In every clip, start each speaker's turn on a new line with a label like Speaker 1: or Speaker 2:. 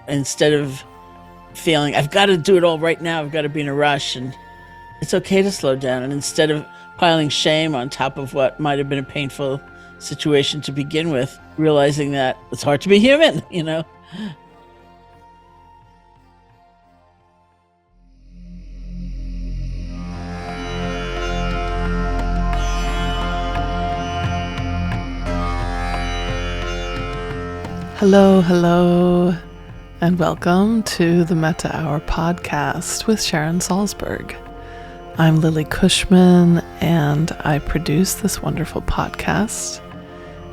Speaker 1: instead of feeling I've got to do it all right now, I've got to be in a rush. And it's okay to slow down. And instead of piling shame on top of what might have been a painful situation to begin with, realizing that it's hard to be human, you know?
Speaker 2: Hello, and welcome to the Metta Hour Podcast with Sharon Salzberg. I'm Lily Cushman, and I produce this wonderful podcast.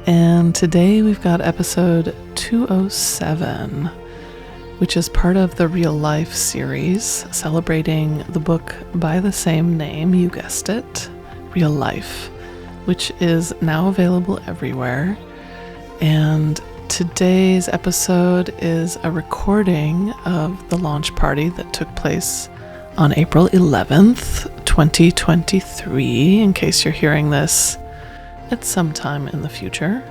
Speaker 2: And today we've got episode 207, which is part of the Real Life series, celebrating the book by the same name, you guessed it, Real Life, which is now available everywhere. And today's episode is a recording of the launch party that took place on April 11th, 2023, in case you're hearing this at some time in the future.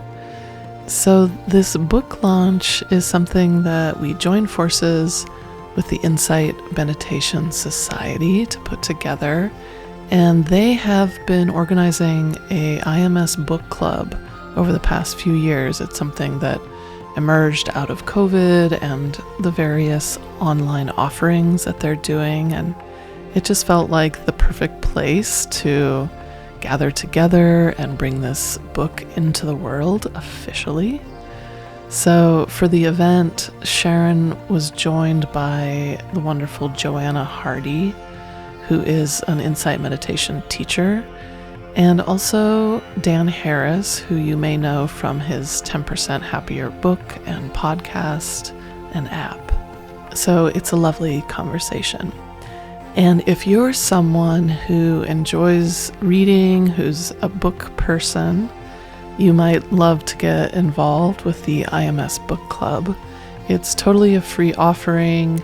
Speaker 2: So this book launch is something that we joined forces with the Insight Meditation Society to put together, and they have been organizing a IMS book club over the past few years. It's something that emerged out of COVID and the various online offerings that they're doing, and it just felt like the perfect place to gather together and bring this book into the world officially. So for the event, Sharon was joined by the wonderful JoAnna Hardy, who is an Insight meditation teacher, and also Dan Harris, who you may know from his 10% Happier book and podcast and app. So it's a lovely conversation. And if you're someone who enjoys reading, who's a book person, you might love to get involved with the IMS Book Club. It's totally a free offering,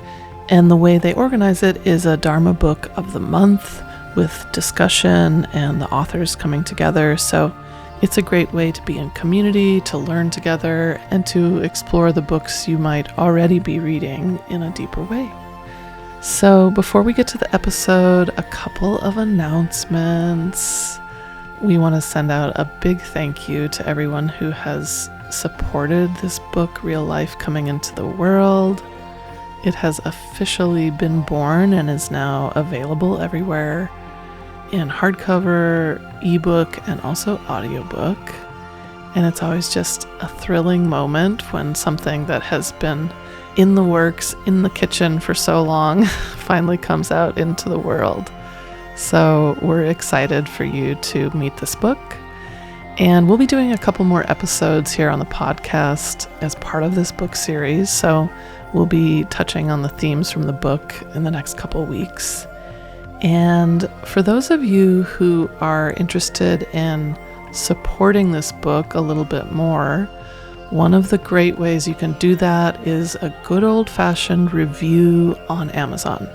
Speaker 2: and the way they organize it is a Dharma book of the month, with discussion and the authors coming together. So it's a great way to be in community, to learn together, and to explore the books you might already be reading in a deeper way. So before we get to the episode, a couple of announcements. We want to send out a big thank you to everyone who has supported this book, Real Life, coming into the world. It has officially been born and is now available everywhere in hardcover, ebook, and also audiobook. And it's always just a thrilling moment when something that has been in the works, in the kitchen for so long, finally comes out into the world. So we're excited for you to meet this book. And we'll be doing a couple more episodes here on the podcast as part of this book series. So we'll be touching on the themes from the book in the next couple weeks. And for those of you who are interested in supporting this book a little bit more, one of the great ways you can do that is a good old-fashioned review on Amazon.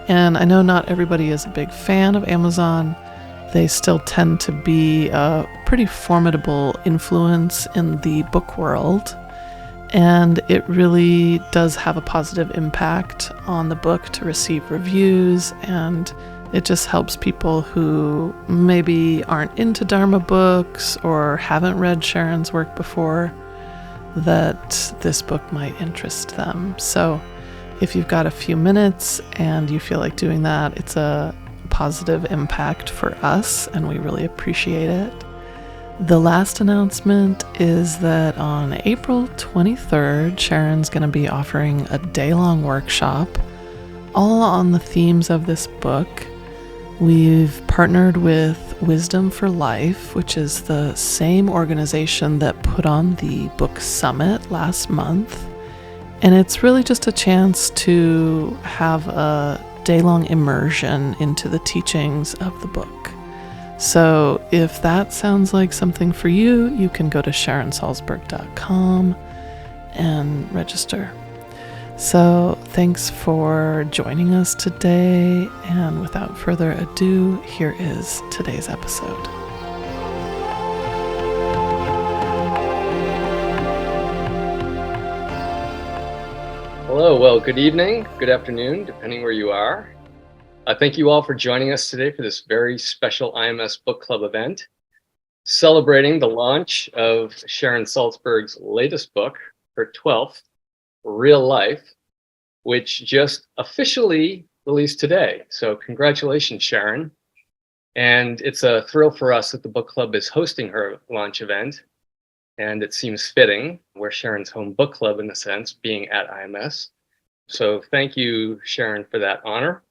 Speaker 2: And I know not everybody is a big fan of Amazon. They still tend to be a pretty formidable influence in the book world. And it really does have a positive impact on the book to receive reviews, and it just helps people who maybe aren't into Dharma books or haven't read Sharon's work before, that this book might interest them. So if you've got a few minutes and you feel like doing that, it's a positive impact for us, and we really appreciate it. The last announcement is that on April 23rd, Sharon's going to be offering a day-long workshop all on the themes of this book. We've partnered with Wisdom for Life, which is the same organization that put on the book summit last month. And it's really just a chance to have a day-long immersion into the teachings of the book. So if that sounds like something for you, you can go to SharonSalzberg.com and register. So thanks for joining us today, and without further ado, here is today's episode.
Speaker 3: Hello, well, good evening, good afternoon, depending where you are. Thank you all for joining us today for this very special IMS Book Club event, celebrating the launch of Sharon Salzberg's latest book, her 12th, Real Life, which just officially released today. So congratulations, Sharon. And it's a thrill for us that the book club is hosting her launch event. And it seems fitting, we're Sharon's home book club in a sense, being at IMS. So thank you, Sharon, for that honor.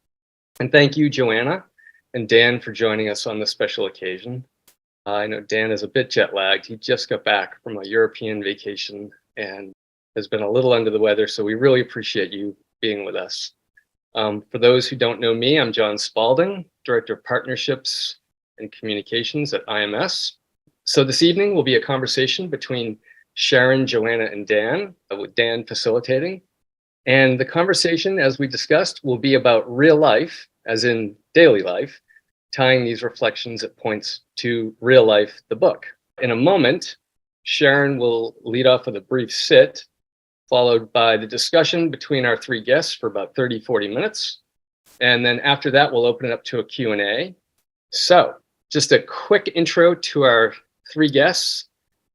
Speaker 3: And thank you, JoAnna and Dan, for joining us on this special occasion. I know Dan is a bit jet lagged. He just got back from a European vacation and has been a little under the weather. So we really appreciate you being with us. For those who don't know me, I'm John Spalding, Director of Partnerships and Communications at IMS. So this evening will be a conversation between Sharon, JoAnna, and Dan, with Dan facilitating. And the conversation, as we discussed, will be about real life, as in daily life, tying these reflections at points to Real Life, the book. In a moment, Sharon will lead off with a brief sit, followed by the discussion between our three guests for about 30, 40 minutes. And then after that, we'll open it up to a Q&A. So just a quick intro to our three guests.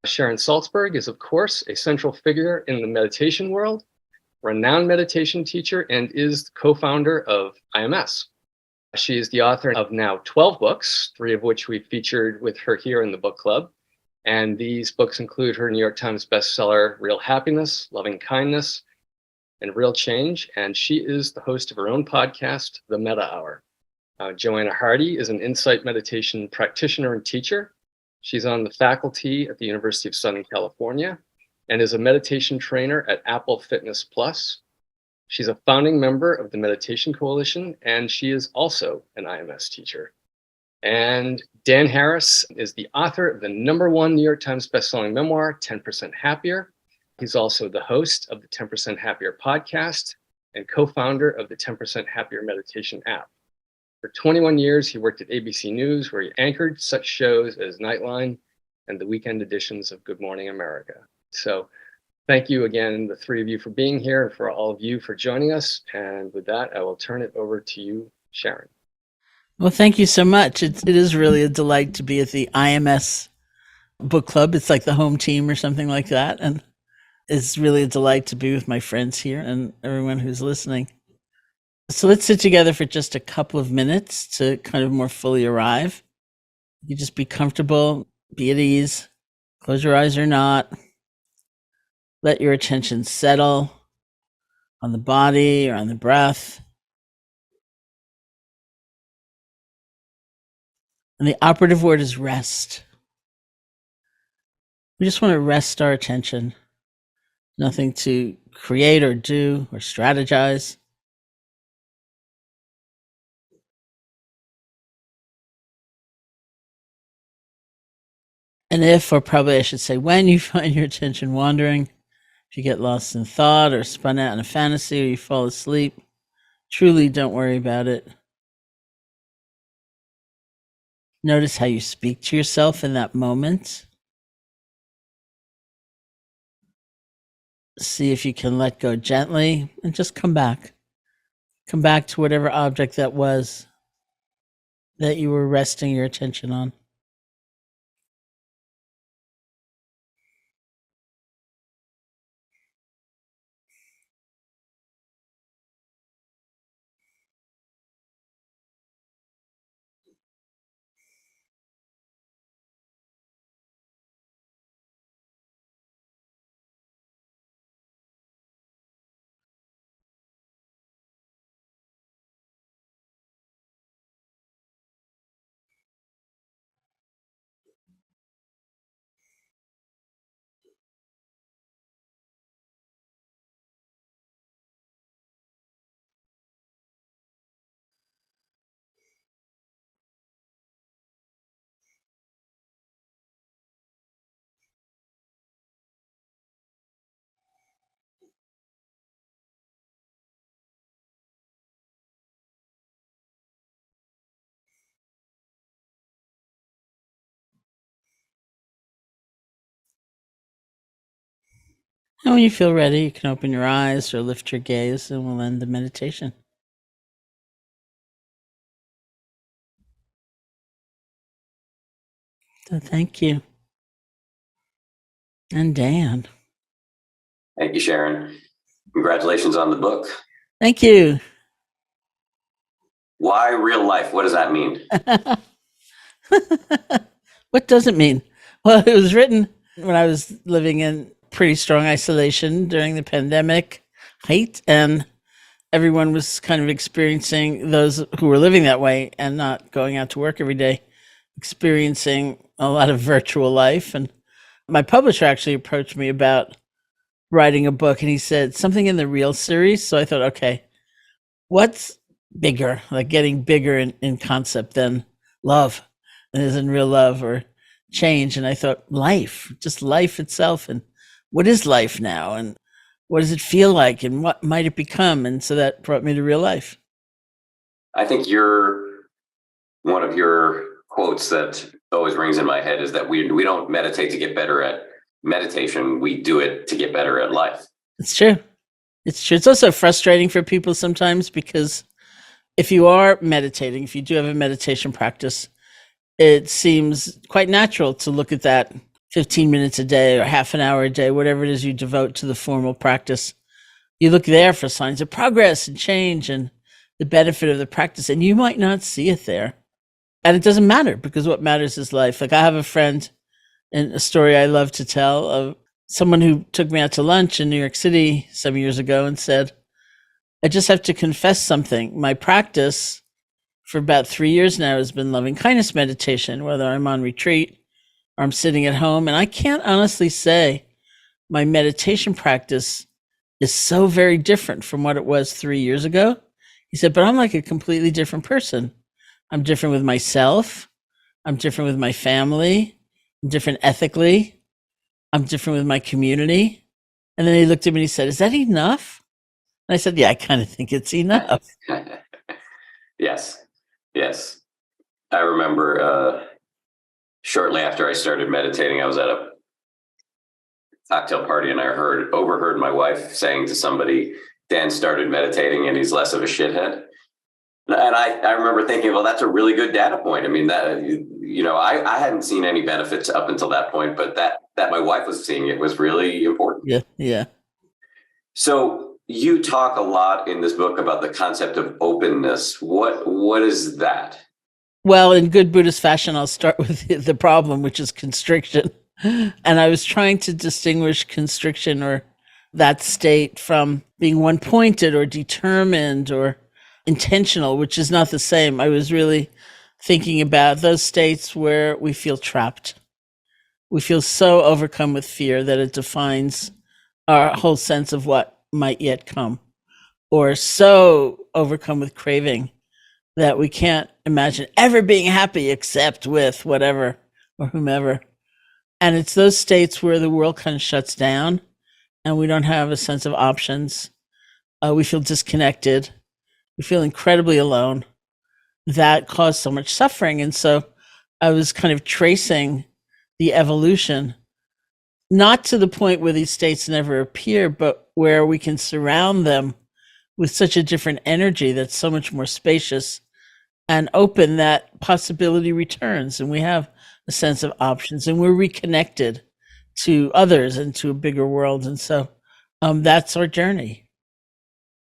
Speaker 3: Sharon Salzberg is, of course, a central figure in the meditation world, renowned meditation teacher, and is co-founder of IMS. She is the author of now 12 books, 3 of which we featured with her here in the book club. And these books include her New York Times bestseller, Real Happiness, Loving Kindness, and Real Change. And she is the host of her own podcast, The Metta Hour. JoAnna Hardy is an insight meditation practitioner and teacher. She's on the faculty at the University of Southern California and is a meditation trainer at Apple Fitness Plus. She's a founding member of the Meditation Coalition, and she is also an IMS teacher. And Dan Harris is the author of the #1 New York Times bestselling memoir, 10% Happier. He's also the host of the 10% Happier podcast and co-founder of the 10% Happier meditation app. For 21 years, he worked at ABC News, where he anchored such shows as Nightline and the weekend editions of Good Morning America. So thank you again, the three of you, for being here, and for all of you for joining us. And with that, I will turn it over to you, Sharon.
Speaker 1: Well, thank you so much. It is really a delight to be at the IMS book club. It's like the home team or something like that. And it's really a delight to be with my friends here and everyone who's listening. So let's sit together for just a couple of minutes to kind of more fully arrive. You just be comfortable, be at ease, close your eyes or not. Let your attention settle on the body or on the breath. And the operative word is rest. We just want to rest our attention. Nothing to create or do or strategize. And if, or probably I should say, when you find your attention wandering, if you get lost in thought or spun out in a fantasy or you fall asleep, truly don't worry about it. Notice how you speak to yourself in that moment. See if you can let go gently and just come back. Come back to whatever object that was that you were resting your attention on. And when you feel ready, you can open your eyes or lift your gaze, and we'll end the meditation. So thank you. And Dan.
Speaker 4: Thank you, Sharon. Congratulations on the book.
Speaker 1: Thank you.
Speaker 4: Why real life? What does that mean?
Speaker 1: What does it mean? Well, it was written when I was living in pretty strong isolation during the pandemic height, and everyone was kind of experiencing, those who were living that way and not going out to work every day, experiencing a lot of virtual life. And my publisher actually approached me about writing a book, and he said something in the real series. So I thought, okay, what's bigger, like getting bigger in concept than love, as in real love or change? And I thought life, just life itself. And what is life now? And what does it feel like? And what might it become? And so that brought me to real life.
Speaker 4: I think one of your quotes that always rings in my head is that we don't meditate to get better at meditation. We do it to get better at life.
Speaker 1: It's true. It's true. It's also frustrating for people sometimes, because if you are meditating, if you do have a meditation practice, it seems quite natural to look at that 15 minutes a day or half an hour a day, whatever it is you devote to the formal practice. You look there for signs of progress and change and the benefit of the practice, and you might not see it there. And it doesn't matter, because what matters is life. Like, I have a friend, and a story I love to tell, of someone who took me out to lunch in New York City some years ago and said, I just have to confess something. My practice for about 3 years now has been loving kindness meditation, whether I'm on retreat or I'm sitting at home. And I can't honestly say my meditation practice is so very different from what it was 3 years ago. He said, but I'm like a completely different person. I'm different with myself. I'm different with my family. I'm different ethically. I'm different with my community. And then he looked at me and he said, is that enough? And I said, yeah, I kind of think it's enough.
Speaker 4: Yes. I remember shortly after I started meditating, I was at a cocktail party, and I overheard my wife saying to somebody, Dan started meditating and he's less of a shithead. And I remember thinking, well, that's a really good data point. I mean, that, I hadn't seen any benefits up until that point, but that my wife was seeing it was really important.
Speaker 1: Yeah.
Speaker 4: So you talk a lot in this book about the concept of openness. What is that?
Speaker 1: Well, in good Buddhist fashion, I'll start with the problem, which is constriction. And I was trying to distinguish constriction, or that state, from being one-pointed or determined or intentional, which is not the same. I was really thinking about those states where we feel trapped. We feel so overcome with fear that it defines our whole sense of what might yet come, or so overcome with craving that we can't imagine ever being happy except with whatever or whomever. And it's those states where the world kind of shuts down and we don't have a sense of options. We feel disconnected. We feel incredibly alone. That caused so much suffering. And so I was kind of tracing the evolution, not to the point where these states never appear, but where we can surround them with such a different energy that's so much more spacious and open, that possibility returns, and we have a sense of options, and we're reconnected to others and to a bigger world. And so that's our journey.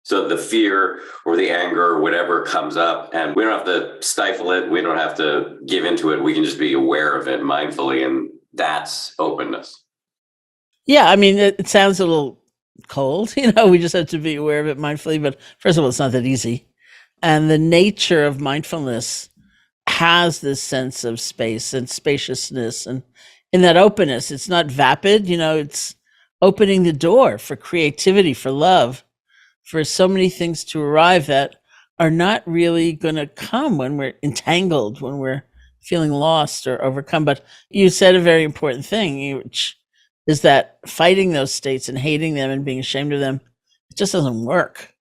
Speaker 4: So the fear or the anger or whatever comes up, and we don't have to stifle it. We don't have to give into it. We can just be aware of it mindfully. And that's openness.
Speaker 1: Yeah. I mean, it sounds a little cold, we just have to be aware of it mindfully. But first of all, it's not that easy. And the nature of mindfulness has this sense of space and spaciousness. And in that openness, it's not vapid, it's opening the door for creativity, for love, for so many things to arrive that are not really going to come when we're entangled, when we're feeling lost or overcome. But you said a very important thing, which is that fighting those states and hating them and being ashamed of them, it just doesn't work.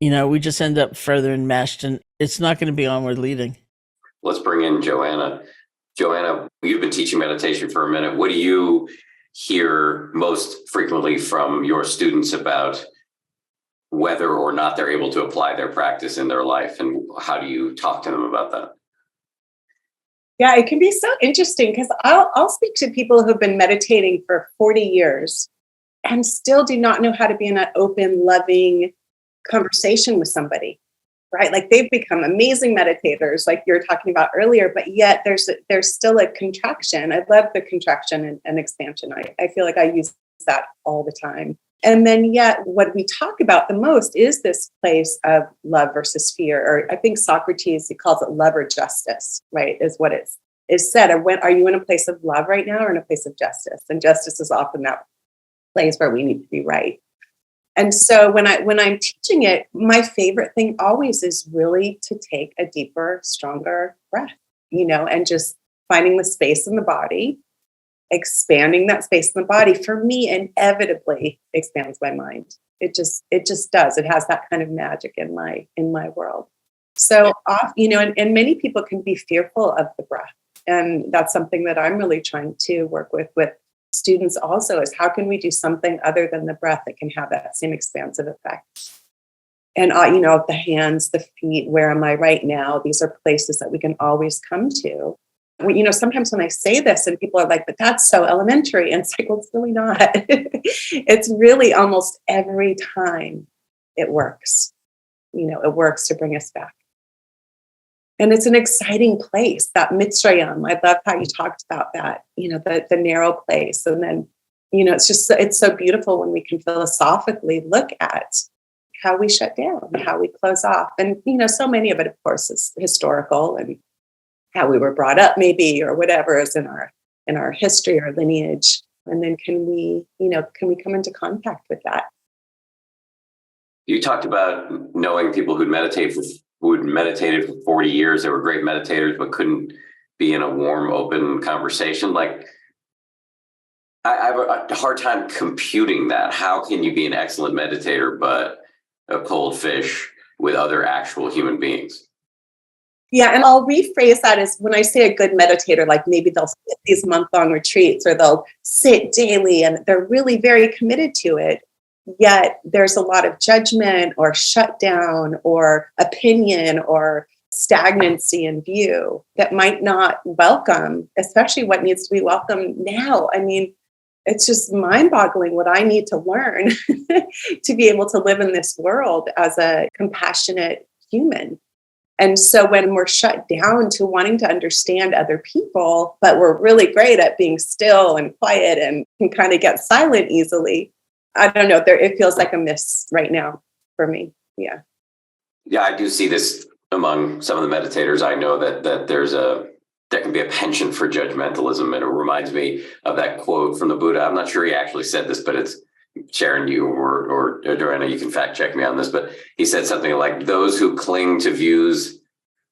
Speaker 1: We just end up further enmeshed, and it's not going to be onward leading.
Speaker 4: Let's bring in JoAnna. JoAnna, you've been teaching meditation for a minute. What do you hear most frequently from your students about whether or not they're able to apply their practice in their life, and how do you talk to them about that?
Speaker 5: Yeah, it can be so interesting because I'll speak to people who've been meditating for 40 years and still do not know how to be in an open, loving conversation with somebody, right? Like they've become amazing meditators, like you were talking about earlier, but yet there's still a contraction. I love the contraction and expansion. I feel like I use that all the time. And then yet what we talk about the most is this place of love versus fear, or I think Socrates, he calls it love or justice, right? Is what it is said. Are you in a place of love right now or in a place of justice? And justice is often that place where we need to be right. And so when I'm teaching it, my favorite thing always is really to take a deeper, stronger breath, and just finding the space in the body, expanding that space in the body, for me, inevitably expands my mind. It just does. It has that kind of magic in my world. So, and many people can be fearful of the breath. And that's something that I'm really trying to work with students also, is how can we do something other than the breath that can have that same expansive effect? And, the hands, the feet, where am I right now? These are places that we can always come to. Sometimes when I say this and people are like, but that's so elementary. And it's like, well, it's really not. It's really almost every time it works. It works to bring us back. And it's an exciting place, that Mitzrayim. I love how you talked about that, the narrow place. And then, it's so beautiful when we can philosophically look at how we shut down, how we close off. And, so many of it, of course, is historical and how we were brought up maybe, or whatever is in our history or lineage. And then can we come into contact with that?
Speaker 4: You talked about knowing people who'd meditated for 40 years. They were great meditators, but couldn't be in a warm, open conversation. Like, I have a hard time computing that. How can you be an excellent meditator, but a cold fish with other actual human beings?
Speaker 5: Yeah, and I'll rephrase that as, when I say a good meditator, like maybe they'll sit these month-long retreats, or they'll sit daily and they're really very committed to it. Yet there's a lot of judgment or shutdown or opinion or stagnancy in view that might not welcome, especially what needs to be welcomed now. I mean, it's just mind-boggling what I need to learn to be able to live in this world as a compassionate human. And so when we're shut down to wanting to understand other people, but we're really great at being still and quiet and can kind of get silent easily, I don't know, it feels like a miss right now for me. Yeah.
Speaker 4: Yeah, I do see this among some of the meditators. I know that there can be a penchant for judgmentalism. And it reminds me of that quote from the Buddha. I'm not sure he actually said this, but it's, Sharon, you or JoAnna, you can fact check me on this, but he said something like, those who cling to views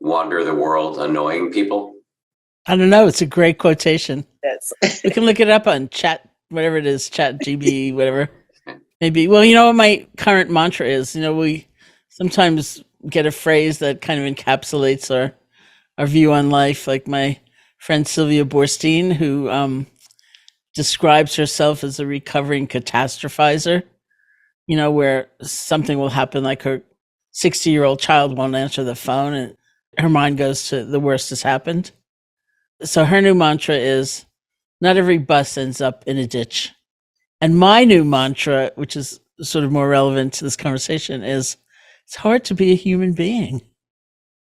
Speaker 4: wander the world annoying people.
Speaker 1: I don't know. It's a great quotation. We can look it up on chat, whatever it is, chat GB, whatever. Maybe. Well, you know what my current mantra is? We sometimes get a phrase that kind of encapsulates our view on life. Like my friend Sylvia Borstein, who describes herself as a recovering catastrophizer, where something will happen, like her 60-year-old child won't answer the phone and her mind goes to the worst has happened. So her new mantra is, not every bus ends up in a ditch. And my new mantra, which is sort of more relevant to this conversation, is it's hard to be a human being.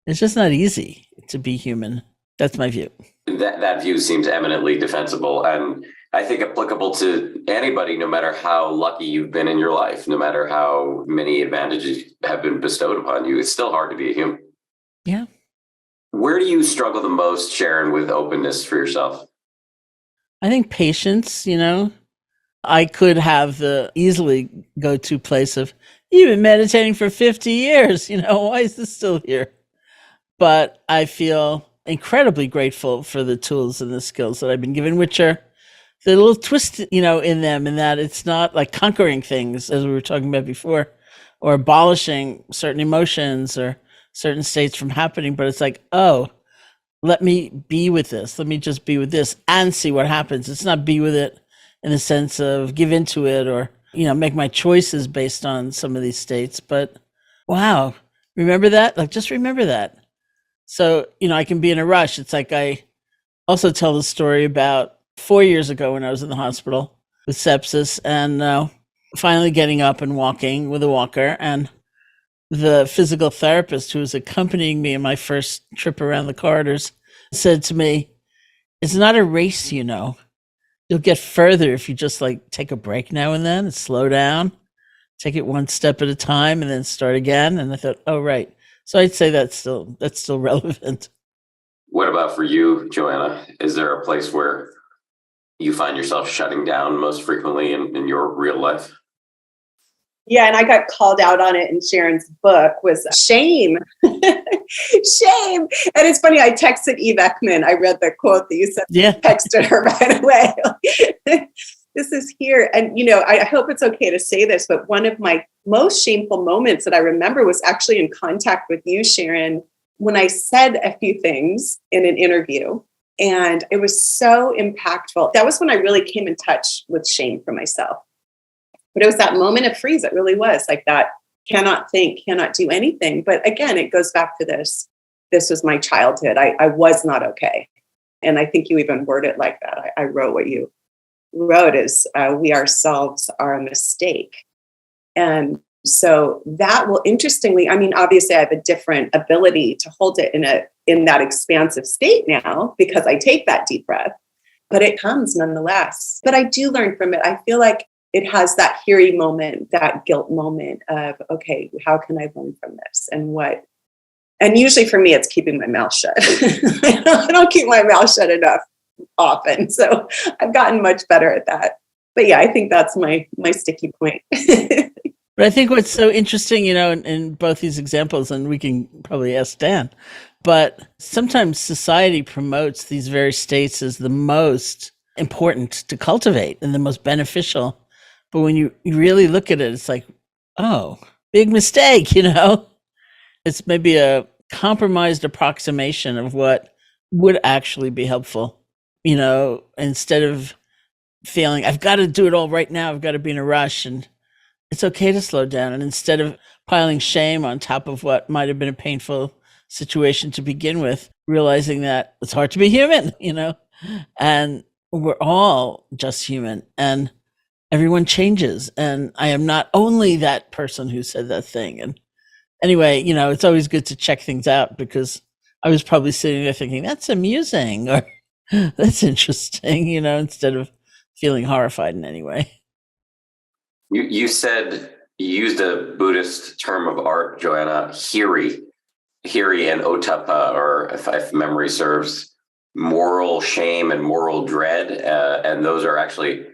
Speaker 1: It's just not easy to be human. That's my view.
Speaker 4: That view seems eminently defensible, and I think applicable to anybody, no matter how lucky you've been in your life, no matter how many advantages have been bestowed upon you. It's still hard to be a human.
Speaker 1: Yeah.
Speaker 4: Where do you struggle the most, Sharon, with openness for yourself?
Speaker 1: I think patience, I could have the easily go-to place of, you've been meditating for 50 years, why is this still here? But I feel incredibly grateful for the tools and the skills that I've been given, which are the little twist, in them, in that it's not like conquering things, as we were talking about before, or abolishing certain emotions or certain states from happening, but it's like, oh, let me be with this. Let me just be with this and see what happens. It's not be with it in the sense of give into it or, make my choices based on some of these states. But wow, remember that? Like, just remember that. So, I can be in a rush. It's like I also tell the story about 4 years ago when I was in the hospital with sepsis and finally getting up and walking with a walker. And the physical therapist who was accompanying me in my first trip around the corridors said to me, it's not a race, You'll get further if you just take a break now and then and slow down, take it one step at a time and then start again. And I thought, oh, right. So I'd say that's still relevant.
Speaker 4: What about for you, JoAnna? Is there a place where you find yourself shutting down most frequently in your real life?
Speaker 5: Yeah, and I got called out on it in Sharon's book, was shame. Shame. And it's funny, I texted Eve Ekman. I read the quote that you said, texted her right away. This is here. And, I hope it's okay to say this, but one of my most shameful moments that I remember was actually in contact with you, Sharon, when I said a few things in an interview. And it was so impactful. That was when I really came in touch with shame for myself. But it was that moment of freeze. It really was like that. Cannot think, cannot do anything. But again, it goes back to this. This was my childhood. I was not okay. And I think you even word it like that. I wrote what you wrote is we ourselves are a mistake. And so that will interestingly, obviously I have a different ability to hold it in that expansive state now because I take that deep breath, but it comes nonetheless. But I do learn from it. I feel like it has that Hiri moment, that guilt moment of, okay, how can I learn from this? And usually for me, it's keeping my mouth shut. I don't keep my mouth shut enough often. So I've gotten much better at that. But yeah, I think that's my sticky point.
Speaker 1: But I think what's so interesting, in both these examples, and we can probably ask Dan, but sometimes society promotes these very states as the most important to cultivate and the most beneficial. But when you really look at it, it's like, oh, big mistake, It's maybe a compromised approximation of what would actually be helpful, instead of feeling, I've got to do it all right now, I've got to be in a rush. And it's okay to slow down. And instead of piling shame on top of what might have been a painful situation to begin with, realizing that it's hard to be human, and we're all just human. And everyone changes. And I am not only that person who said that thing. And anyway, it's always good to check things out because I was probably sitting there thinking, that's amusing or that's interesting, instead of feeling horrified in any way.
Speaker 4: You said you used a Buddhist term of art, JoAnna, Hiri and Otapa, or if memory serves, moral shame and moral dread. And those are actually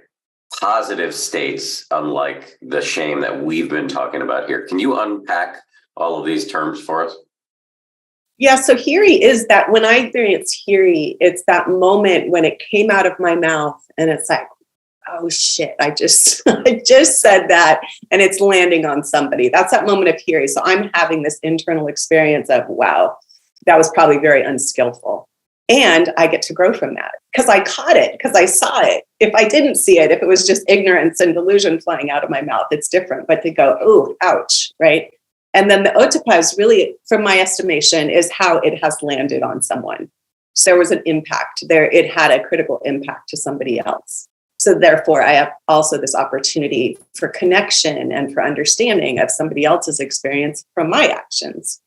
Speaker 4: positive states, unlike the shame that we've been talking about here. Can you unpack all of these terms for us?
Speaker 5: Yeah, so Hiri is that when I experience Hiri, it's that moment when it came out of my mouth and it's like, oh shit, I just said that and it's landing on somebody. That's that moment of Hiri. So I'm having this internal experience of, wow, that was probably very unskillful. And I get to grow from that because I caught it, because I saw it. If I didn't see it, if it was just ignorance and delusion flying out of my mouth, it's different. But to go, oh, ouch, right? And then the Otapa is really, from my estimation, is how it has landed on someone. So there was an impact there. It had a critical impact to somebody else. So therefore, I have also this opportunity for connection and for understanding of somebody else's experience from my actions.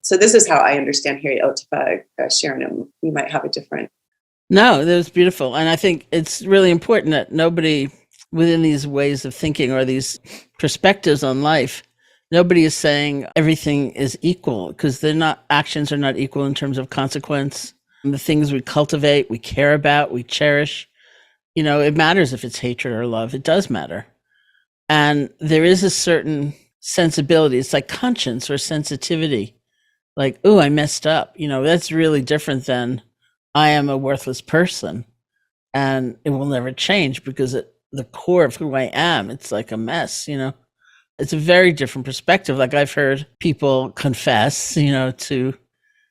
Speaker 5: So this is how I understand Hiri Otapa. Sharon, and you might have a different.
Speaker 1: No, that was beautiful. And I think it's really important that nobody within these ways of thinking or these perspectives on life, nobody is saying everything is equal because actions are not equal in terms of consequence. And the things we cultivate, we care about, we cherish, it matters if it's hatred or love. It does matter. And there is a certain sensibility. It's like conscience or sensitivity. Like, oh, I messed up. That's really different than I am a worthless person. And it will never change because at the core of who I am, it's like a mess, It's a very different perspective. Like I've heard people confess, to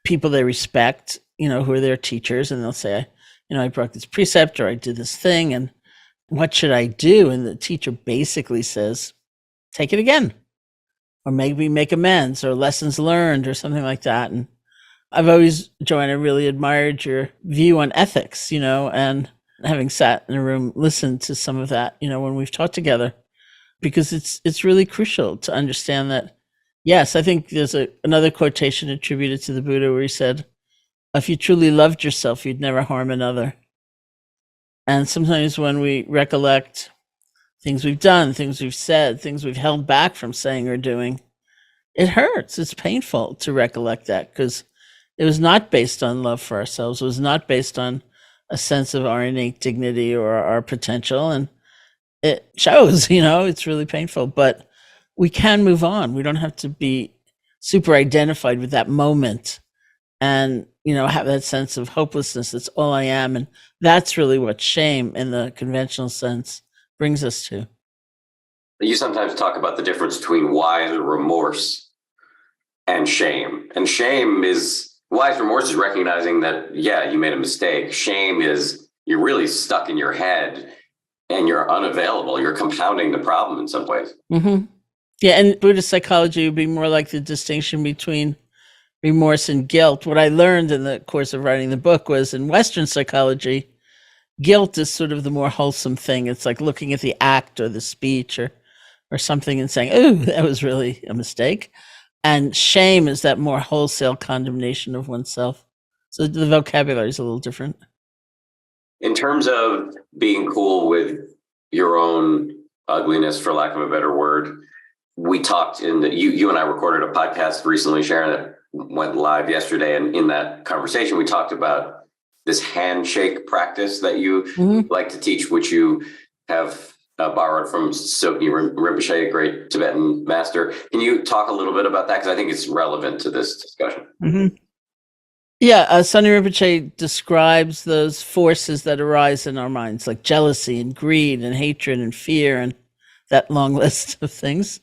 Speaker 1: people they respect, who are their teachers, and they'll say, I broke this precept or I did this thing. And what should I do? And the teacher basically says, take it again, or maybe make amends or lessons learned or something like that. And I've always, JoAnna, really admired your view on ethics, and having sat in a room, listened to some of that, when we've taught together, because it's really crucial to understand that. Yes, I think there's another quotation attributed to the Buddha where he said, if you truly loved yourself, you'd never harm another. And sometimes when we recollect things we've done, things we've said, things we've held back from saying or doing, it hurts. It's painful to recollect that, because it was not based on love for ourselves. It was not based on a sense of our innate dignity or our potential. And it shows, it's really painful, but we can move on. We don't have to be super identified with that moment and, have that sense of hopelessness. That's all I am. And that's really what shame in the conventional sense brings us to.
Speaker 4: You sometimes talk about the difference between wise remorse and shame. And wise remorse is recognizing that, you made a mistake. Shame is you're really stuck in your head and you're unavailable. You're compounding the problem in some ways.
Speaker 1: Mm-hmm. Yeah, and Buddhist psychology would be more like the distinction between remorse and guilt. What I learned in the course of writing the book was, in Western psychology, guilt is sort of the more wholesome thing. It's like looking at the act or the speech or something and saying, oh, that was really a mistake. And shame is that more wholesale condemnation of oneself. So the vocabulary is a little different.
Speaker 4: In terms of being cool with your own ugliness, for lack of a better word, we talked you and I recorded a podcast recently, Sharon, that went live yesterday. And in that conversation, we talked about this handshake practice that you like to teach, which you have borrowed from Tsoknyi Rinpoche, a great Tibetan master. Can you talk a little bit about that? Because I think it's relevant to this discussion.
Speaker 1: Mm-hmm. Yeah, Tsoknyi Rinpoche describes those forces that arise in our minds, like jealousy and greed and hatred and fear and that long list of things,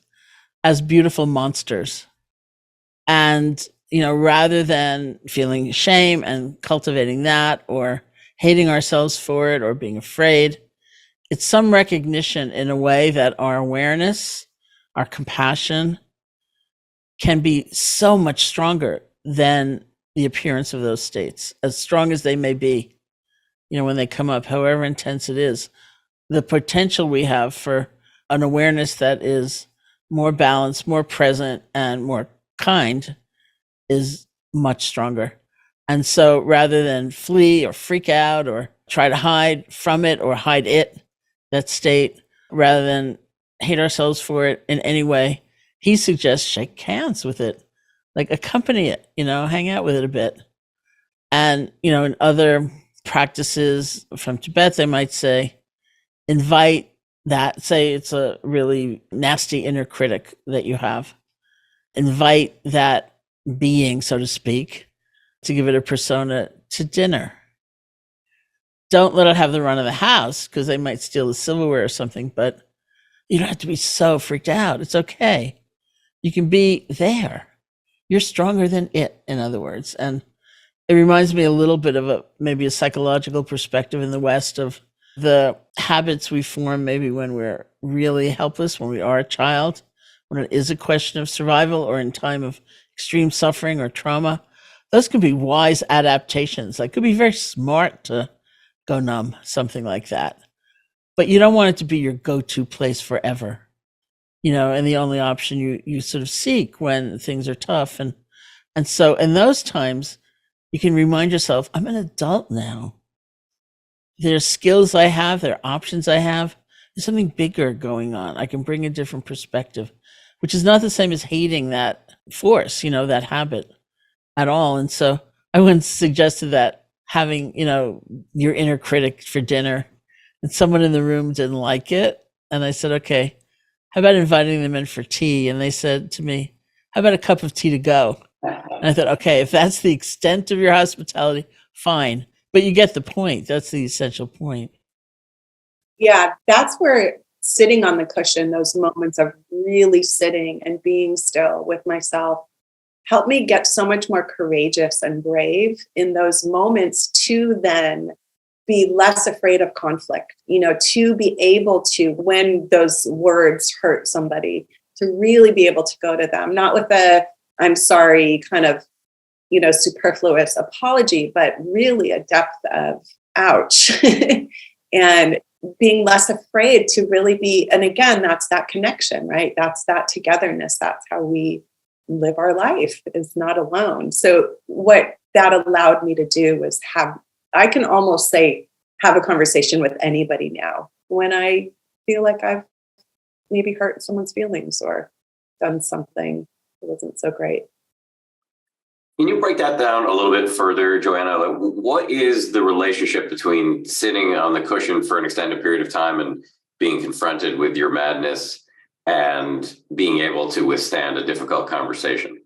Speaker 1: as beautiful monsters. And, rather than feeling shame and cultivating that or hating ourselves for it or being afraid, it's some recognition in a way that our awareness, our compassion can be so much stronger than the appearance of those states, as strong as they may be, when they come up, however intense it is. The potential we have for an awareness that is more balanced, more present, and more kind is much stronger. And so rather than flee or freak out or try to hide from it or hide it, that state, rather than hate ourselves for it in any way, he suggests shake hands with it, like accompany it, hang out with it a bit. And, in other practices from Tibet, they might say, invite that, say it's a really nasty inner critic that you have. Invite that being, so to speak, to give it a persona, to dinner. Don't let it have the run of the house, because they might steal the silverware or something, but you don't have to be so freaked out. It's okay. You can be there. You're stronger than it, in other words. And it reminds me a little bit of maybe a psychological perspective in the West of the habits we form maybe when we're really helpless, when we are a child, when it is a question of survival or in time of extreme suffering or trauma. Those can be wise adaptations. Like, could be very smart to go numb, something like that. But you don't want it to be your go-to place forever, and the only option you sort of seek when things are tough. And so in those times, you can remind yourself, I'm an adult now. There's skills I have, there are options I have. There's something bigger going on. I can bring a different perspective, which is not the same as hating that force, that habit at all. And so I once suggested that having, your inner critic for dinner, and someone in the room didn't like it. And I said, okay, how about inviting them in for tea? And they said to me, how about a cup of tea to go? And I thought, okay, if that's the extent of your hospitality, fine. But you get the point. That's the essential point.
Speaker 5: Yeah, that's where sitting on the cushion, those moments of really sitting and being still with myself, helped me get so much more courageous and brave in those moments to then be less afraid of conflict, to be able to, when those words hurt somebody, to really be able to go to them, not with a I'm sorry kind of, superfluous apology, but really a depth of ouch. And being less afraid to really be, and again, that's that connection, right? That's that togetherness. That's how we live our life, is not alone. So what that allowed me to do was I can almost say, have a conversation with anybody now when I feel like I've maybe hurt someone's feelings or done something that wasn't so great.
Speaker 4: Can you break that down a little bit further, JoAnna? Like, what is the relationship between sitting on the cushion for an extended period of time and being confronted with your madness and being able to withstand a difficult conversation?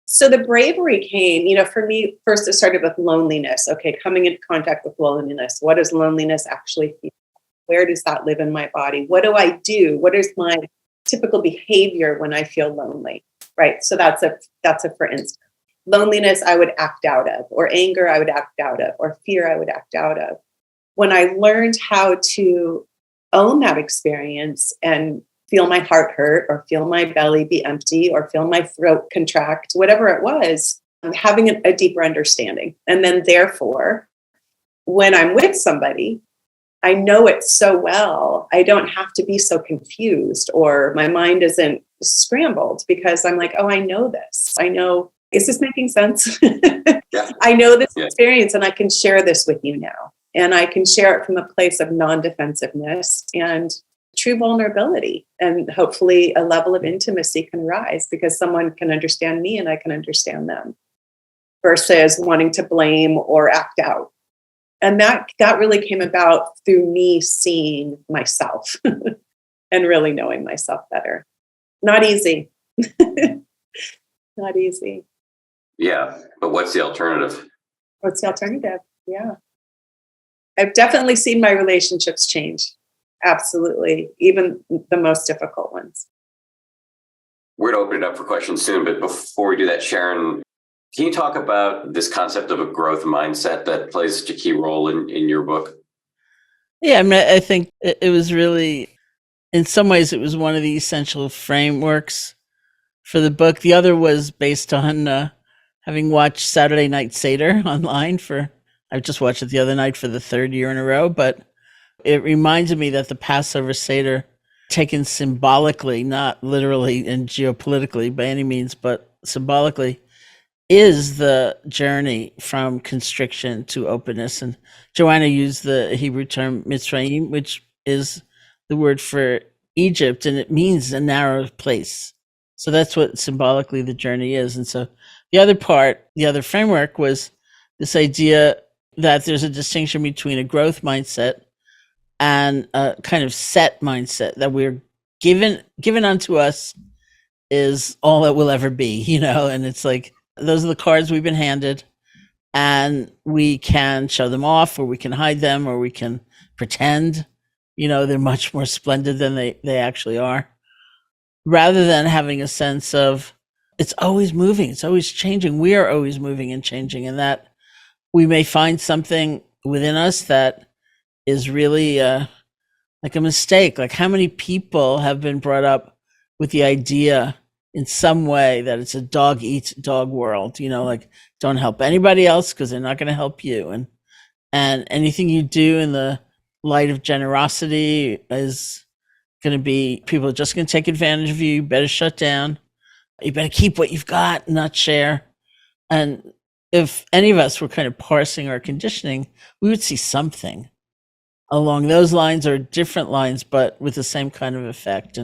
Speaker 5: So the bravery came, for me, first it started with loneliness. Okay, coming into contact with loneliness. What does loneliness actually feel? Where does that live in my body? What do I do? What is my typical behavior when I feel lonely? Right. So that's a for instance. Loneliness I would act out of, or anger I would act out of, or fear I would act out of. When I learned how to own that experience and feel my heart hurt, or feel my belly be empty, or feel my throat contract, whatever it was, having a deeper understanding. And then therefore, when I'm with somebody, I know it so well, I don't have to be so confused, or my mind isn't scrambled, because I'm like, oh, I know this. I know, is this making sense?
Speaker 4: Yeah.
Speaker 5: I know this experience, and I can share this with you now. And I can share it from a place of non-defensiveness and true vulnerability. And hopefully a level of intimacy can rise, because someone can understand me and I can understand them, versus wanting to blame or act out. And that really came about through me seeing myself and really knowing myself better. Not easy. Not easy.
Speaker 4: Yeah. But what's the alternative?
Speaker 5: What's the alternative? Yeah. I've definitely seen my relationships change. Absolutely. Even the most difficult ones.
Speaker 4: We're going to open it up for questions soon. But before we do that, Sharon, can you talk about this concept of a growth mindset that plays such a key role in your book?
Speaker 1: Yeah, I mean, I think it was really, in some ways, it was one of the essential frameworks for the book. The other was based on having watched Saturday Night Seder online I just watched it the other night for the third year in a row, but it reminded me that the Passover Seder, taken symbolically, not literally and geopolitically by any means, but symbolically, is the journey from constriction to openness. And JoAnna used the Hebrew term Mitzrayim, which is the word for Egypt, and it means a narrow place. So that's what symbolically the journey is. And so the other framework was this idea that there's a distinction between a growth mindset and a kind of set mindset, that we're given unto us is all that will ever be, and it's like, those are the cards we've been handed, and we can show them off, or we can hide them, or we can pretend, they're much more splendid than they actually are, rather than having a sense of it's always moving, it's always changing. We are always moving and changing, and that we may find something within us that is really like a mistake. Like, how many people have been brought up with the idea in some way that it's a dog eats dog world, like, don't help anybody else because they're not going to help you. And anything you do in the light of generosity is going to be, people are just going to take advantage of you. You better shut down. You better keep what you've got and not share. And if any of us were kind of parsing our conditioning, we would see something along those lines or different lines, but with the same kind of effect.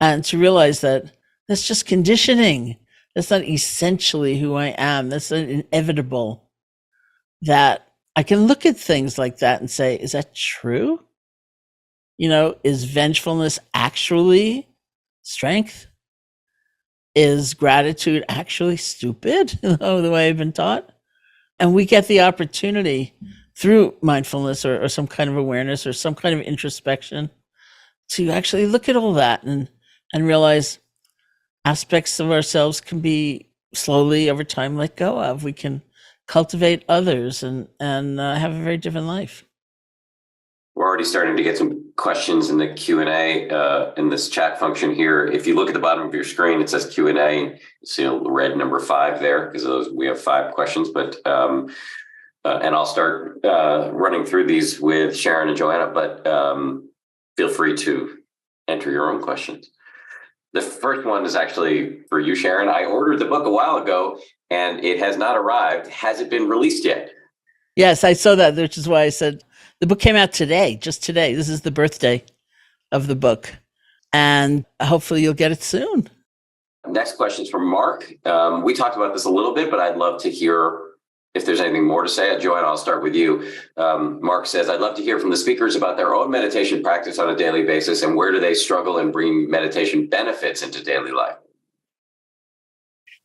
Speaker 1: And to realize that that's just conditioning. That's not essentially who I am. That's inevitable. That I can look at things like that and say, is that true? Is vengefulness actually strength? Is gratitude actually stupid, the way I've been taught? And we get the opportunity through mindfulness or some kind of awareness or some kind of introspection to actually look at all that and realize aspects of ourselves can be slowly over time let go of. We can cultivate others and have a very different life.
Speaker 4: We're already starting to get some questions in the Q&A in this chat function here. If you look at the bottom of your screen, it says Q&A. You see a red number 5 there because we have 5 questions. But and I'll start running through these with Sharon and JoAnna, but feel free to enter your own questions. The first one is actually for you, Sharon. I ordered the book a while ago and it has not arrived. Has it been released yet?
Speaker 1: Yes, I saw that, which is why I said the book came out today, just today. This is the birthday of the book. And hopefully you'll get it soon.
Speaker 4: Next question is from Mark. We talked about this a little bit, but I'd love to hear if there's anything more to say. JoAnna, I'll start with you. Mark says, I'd love to hear from the speakers about their own meditation practice on a daily basis and where do they struggle in bringing meditation benefits into daily life?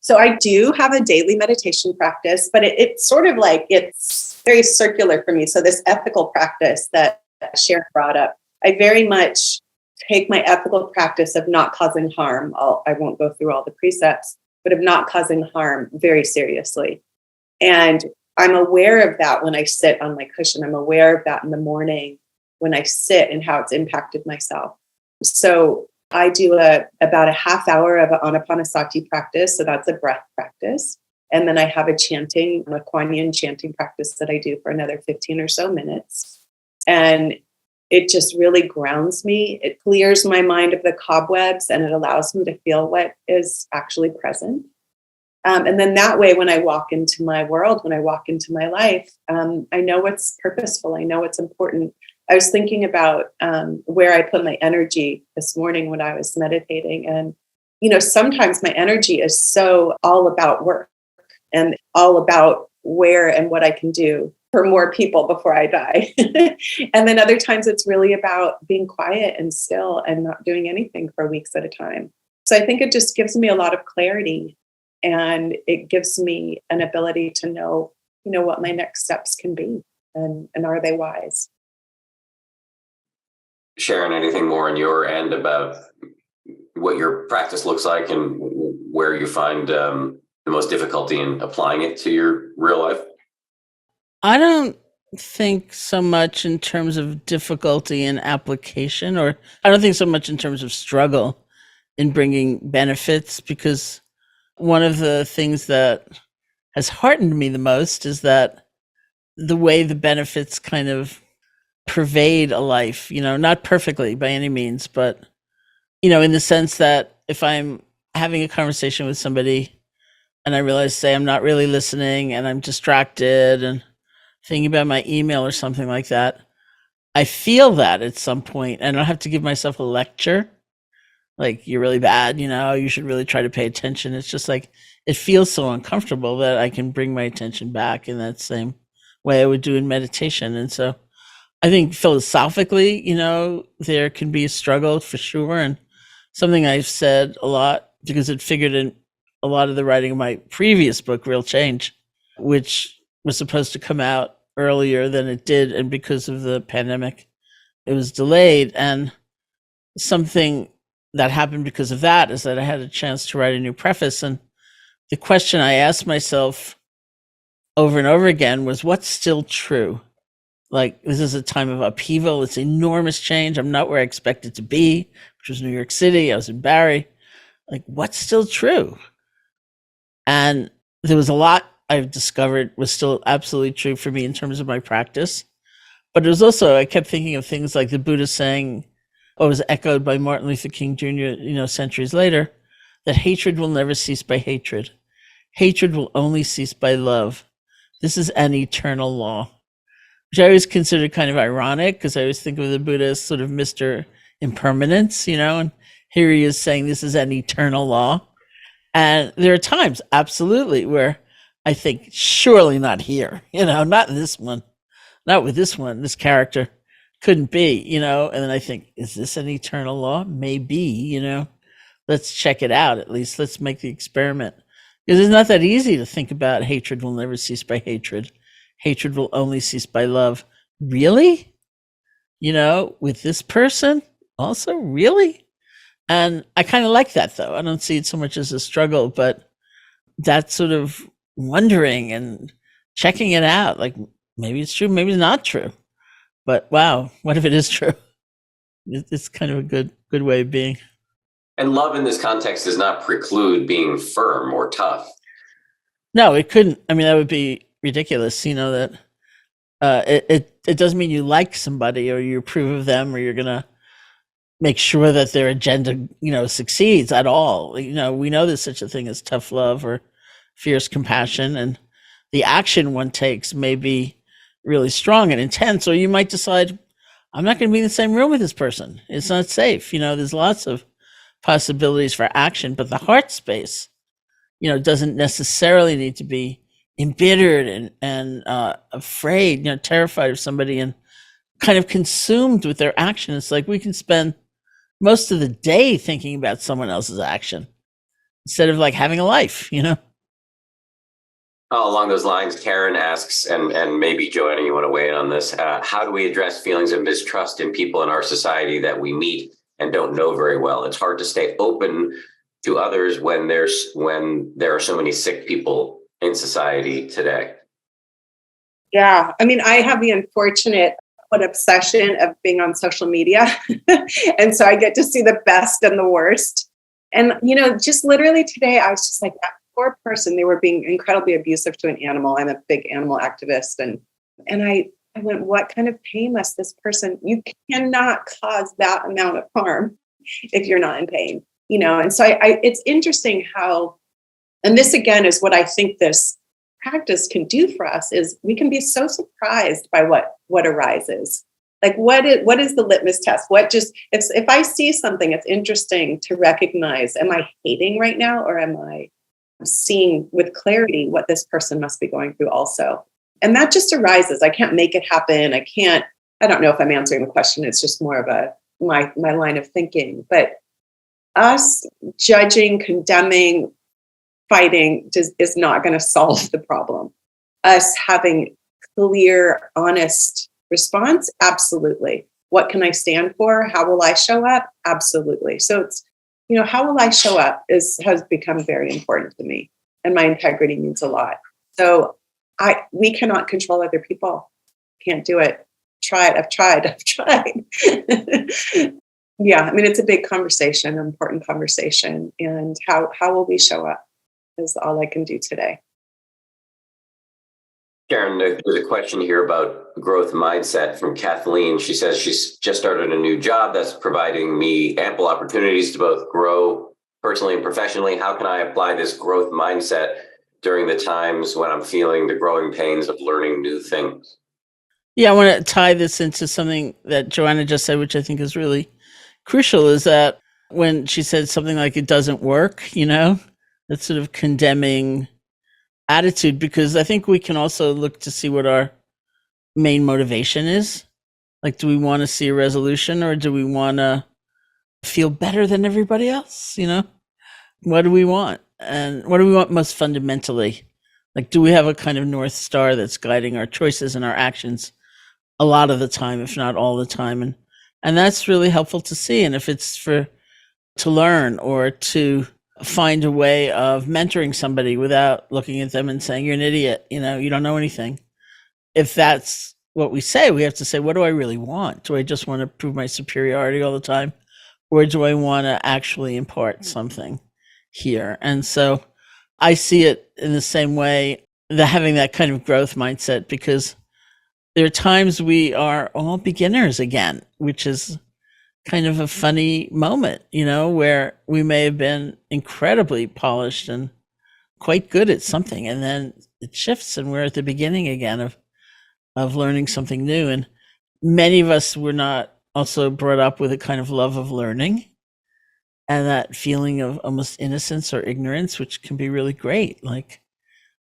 Speaker 5: So I do have a daily meditation practice, but it's sort of like, it's very circular for me. So this ethical practice that Sharon brought up, I very much take my ethical practice of not causing harm. I won't go through all the precepts, but of not causing harm very seriously. And I'm aware of that when I sit on my cushion. I'm aware of that in the morning when I sit and how it's impacted myself. So I do about a half hour of an anapanasati practice. So that's a breath practice. And then I have a Kuan Yin chanting practice that I do for another 15 or so minutes. And it just really grounds me. It clears my mind of the cobwebs and it allows me to feel what is actually present. And then that way, when I walk into my world, when I walk into my life, I know what's purposeful. I know what's important. I was thinking about where I put my energy this morning when I was meditating. And, sometimes my energy is so all about work and all about where and what I can do for more people before I die. And then other times it's really about being quiet and still and not doing anything for weeks at a time. So I think it just gives me a lot of clarity and it gives me an ability to know, what my next steps can be and are they wise?
Speaker 4: Sharon, anything more on your end about what your practice looks like and where you find the most difficulty in applying it to your real life?
Speaker 1: I don't think so much in terms of difficulty in application, or I don't think so much in terms of struggle in bringing benefits, because one of the things that has heartened me the most is that the way the benefits kind of pervade a life, not perfectly by any means, but, in the sense that if I'm having a conversation with somebody and I realize, say, I'm not really listening and I'm distracted and thinking about my email or something like that, I feel that at some point, and I don't have to give myself a lecture. Like, you're really bad, you should really try to pay attention. It's just like, it feels so uncomfortable that I can bring my attention back in that same way I would do in meditation. And so I think philosophically, there can be a struggle for sure. And something I've said a lot, because it figured in a lot of the writing of my previous book, Real Change, which was supposed to come out earlier than it did. And because of the pandemic, it was delayed. And something that happened because of that is that I had a chance to write a new preface. And the question I asked myself over and over again was, what's still true? Like, this is a time of upheaval. It's enormous change. I'm not where I expected to be, which was New York City. I was in Barrie. Like, what's still true? And there was a lot I've discovered was still absolutely true for me in terms of my practice. But it was also, I kept thinking of things like the Buddha saying, what was echoed by Martin Luther King Jr., centuries later, that hatred will never cease by hatred. Hatred will only cease by love. This is an eternal law, which I always considered kind of ironic, because I always think of the Buddha as sort of Mr. Impermanence, and here he is saying this is an eternal law. And there are times, absolutely, where I think, surely not here, not this one, not with this one, this character. Couldn't be, and then I think, is this an eternal law? Maybe, let's check it out. At least let's make the experiment, because it's not that easy to think about hatred will never cease by hatred. Hatred will only cease by love. Really? With this person also, really? And I kind of like that, though. I don't see it so much as a struggle, but that sort of wondering and checking it out, like maybe it's true, maybe it's not true. But wow, what if it is true? It's kind of a good way of being.
Speaker 4: And love in this context does not preclude being firm or tough.
Speaker 1: No, it couldn't. I mean, that would be ridiculous. You know, that it doesn't mean you like somebody or you approve of them or you're gonna make sure that their agenda, succeeds at all. We know there's such a thing as tough love or fierce compassion, and the action one takes may be really strong and intense, or you might decide, I'm not going to be in the same room with this person. It's not safe. There's lots of possibilities for action, but the heart space, doesn't necessarily need to be embittered and afraid, terrified of somebody and kind of consumed with their action. It's like we can spend most of the day thinking about someone else's action instead of like having a life,
Speaker 4: Along those lines, Karen asks, and maybe JoAnna, you want to weigh in on this, how do we address feelings of mistrust in people in our society that we meet and don't know very well? It's hard to stay open to others when there are so many sick people in society today.
Speaker 5: Yeah, I mean, I have the unfortunate obsession of being on social media. And so I get to see the best and the worst. And, just literally today, I was just like, that poor person, they were being incredibly abusive to an animal. I'm a big animal activist. And I went, what kind of pain must this person, you cannot cause that amount of harm if you're not in pain, And so it's interesting how, and this again is what I think this practice can do for us, is we can be so surprised by what arises. Like what is the litmus test? If I see something, it's interesting to recognize, am I hating right now, or am I seeing with clarity what this person must be going through also? And that just arises. I can't make it happen. I don't know if I'm answering the question. It's just more of my line of thinking. But us judging, condemning, fighting is not going to solve the problem. Us having clear, honest response, absolutely. What can I stand for? How will I show up? Absolutely. So it's, how will I show up has become very important to me, and my integrity means a lot. So we cannot control other people. Can't do it. I've tried. Yeah, I mean, it's a big conversation, an important conversation, and how will we show up is all I can do today.
Speaker 4: Sharon, there's a question here about growth mindset from Kathleen. She says she's just started a new job that's providing me ample opportunities to both grow personally and professionally. How can I apply this growth mindset during the times when I'm feeling the growing pains of learning new things?
Speaker 1: Yeah, I want to tie this into something that JoAnna just said, which I think is really crucial, is that when she said something like it doesn't work, that sort of condemning attitude, because I think we can also look to see what our main motivation is. Like, do we want to see a resolution, or do we want to feel better than everybody else? What do we want? And what do we want most fundamentally? Like, do we have a kind of North Star that's guiding our choices and our actions a lot of the time, if not all the time? And that's really helpful to see. And if it's to learn or to find a way of mentoring somebody without looking at them and saying, you're an idiot, you don't know anything. If that's what we say, we have to say, what do I really want? Do I just want to prove my superiority all the time? Or do I want to actually impart something here? And so I see it in the same way, having that kind of growth mindset, because there are times we are all beginners again, which is kind of a funny moment, where we may have been incredibly polished and quite good at something, and then it shifts and we're at the beginning again of learning something new. And many of us were not also brought up with a kind of love of learning and that feeling of almost innocence or ignorance, which can be really great. Like,